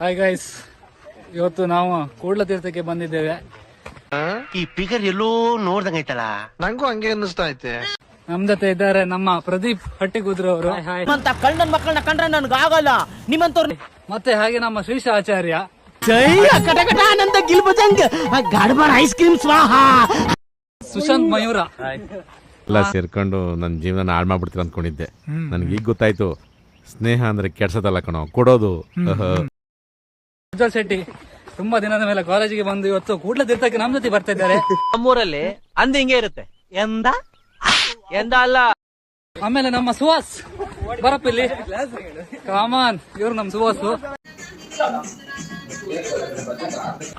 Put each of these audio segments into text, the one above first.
Hi guys, ಇವತ್ತು ನಾವು ಕೂಡ್ಲ ತೀರ್ಥಕ್ಕೆ ಬಂದಿದ್ದೇವೆ. ಈ ಫಿಗರ್ ಎಲ್ಲೋ ನೋಡ್ದಂಗೈತಲ್ಲ. ನಂಗೂ ಹಂಗೆ ಅನ್ನಿಸ್ತಾ ಐತೆ. ನಮ್ ಜೊತೆ ಇದ್ದಾರೆ ನಮ್ಮ ಪ್ರದೀಪ್ ಹಟ್ಟಿಗುದ್ರು ಅವರು, ಕಳ್ಳನ್ ಮಕ್ಕಳನ್ನ ಕಂಡ್ರೆ ನನ್ಗೆ ಆಗಲ್ಲ ನಿಮ್ಮಂತವ್ರು. ಮತ್ತೆ ಹಾಗೆ ನಮ್ಮ ಶ್ರೀಶ ಆಚಾರ್ಯ, ಆನಂದ ಗಿಲ್ಬಜಂಗ್ ಗಡ್ಬಡ್ ಐಸ್ ಕ್ರೀಮ್ ಸ್ವಾಹ, ಸುಶಾಂತ್ ಮಯೂರ. ಎಲ್ಲ ಸೇರ್ಕೊಂಡು ನನ್ನ ಜೀವನ ಹಾಳು ಮಾಡ್ಬಿಡ್ತೀರ ಅಂದ್ಕೊಂಡಿದ್ದೆ. ನನ್ಗೆ ಈಗ ಗೊತ್ತಾಯ್ತು, ಸ್ನೇಹ ಅಂದ್ರೆ ಕೆಡ್ಸದಲ್ಲ ಕಣೋ, ಕೊಡೋದು. ಉಜ್ವಲ್ ಶೆಟ್ಟಿ ತುಂಬಾ ದಿನದ ಮೇಲೆ ಕಾಲೇಜಿಗೆ ಬಂದು ಇವತ್ತು ಕೂಡ್ಲ ತೀರ್ಥಕ್ಕೆ ನಮ್ ಜೊತೆ ಬರ್ತಾ ಇದ್ದಾರೆ. ನಮ್ಮೂರಲ್ಲಿ ಅಂದ ಹಿಂಗೆ ಇರುತ್ತೆ. ಎಂದ ಅಲ್ಲ. ಆಮೇಲೆ ನಮ್ಮ ಸುಹಾಸ್ ಬರಪ್ಪಿಲ್ಲಿ, ಕಾಮನ್, ಇವ್ರು ನಮ್ ಸುಹಾಸ್.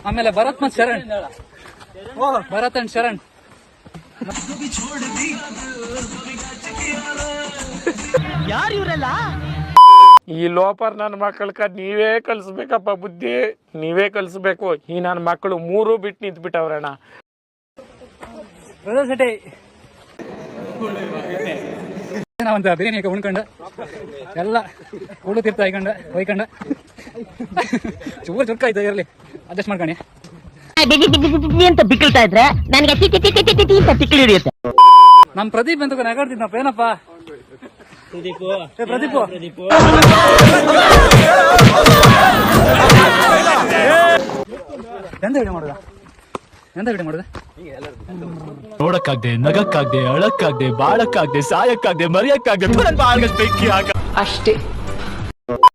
ಆಮೇಲೆ ಭರತ್ ಮತ್ತು ಶರಣ್, ಭರತ್ ಅಂಡ್ ಶರಣ್. ಯಾರು ಇವರೆಲ್ಲ? ಈ ಲೋಪರ್ ನನ್ನ ಮಕ್ಕಳಕ್ಕ ನೀವೇ ಕಲಿಸ್ಬೇಕಪ್ಪ, ಬುದ್ಧಿ ನೀವೇ ಕಲಿಸ್ಬೇಕು. ಈ ನನ್ನ ಮಕ್ಕಳು ಮೂರು ಬಿಟ್ಟು ನಿಂತು ಬಿಟ್ಟವ್ರಣ್ಣ. ಉಜ್ವಲ್ ಶೆಟ್ಟಿ ನಾವಂತ ಬಿರಿಯಾನಿ ಉಣ್ಕೊಂಡ ಎಲ್ಲ ಕೂಡ್ಲ ತೀರ್ಥ ಹೊಯ್ಕೊಂಡ ಚೂರು ಚುರ್ಕ ಆಯ್ತು, ಇರಲಿ ಅಡ್ಜಸ್ಟ್ ಮಾಡ್ಕೊಳ್ಳಿ ಅಂತ ಬಿಕ್ಕಳ್ತಾ ಇದ್ರೆ ನನಗೆ ಅಂತ ತಿಕ್ಕಿ ಹಿಡಿಯುತ್ತೆ. ನಮ್ ಪ್ರದೀಪ್ ಅಂತ ನಗಾಡ್ತಿದ್ನಪ್ಪ. ಏನಪ್ಪ ಪ್ರದೀಪ್, ಎಂತ ವಿಡಿಯೋ ಮಾಡುದ? ನೋಡಕ್ಕಾಗ್ದೆ, ನಗಕ್ಕಾಗ್ದೆ, ಅಳಕ್ಕಾಗ್ದೆ, ಬಾಳಕ್ಕಾಗ್ದೆ, ಸಾಯಕ್ಕಾಗ್ದೆ, ಮರಿಯಕ್ಕಾಗ್ದೆ, ಬೆಂಕಿ ಆಗ ಅಷ್ಟೇ.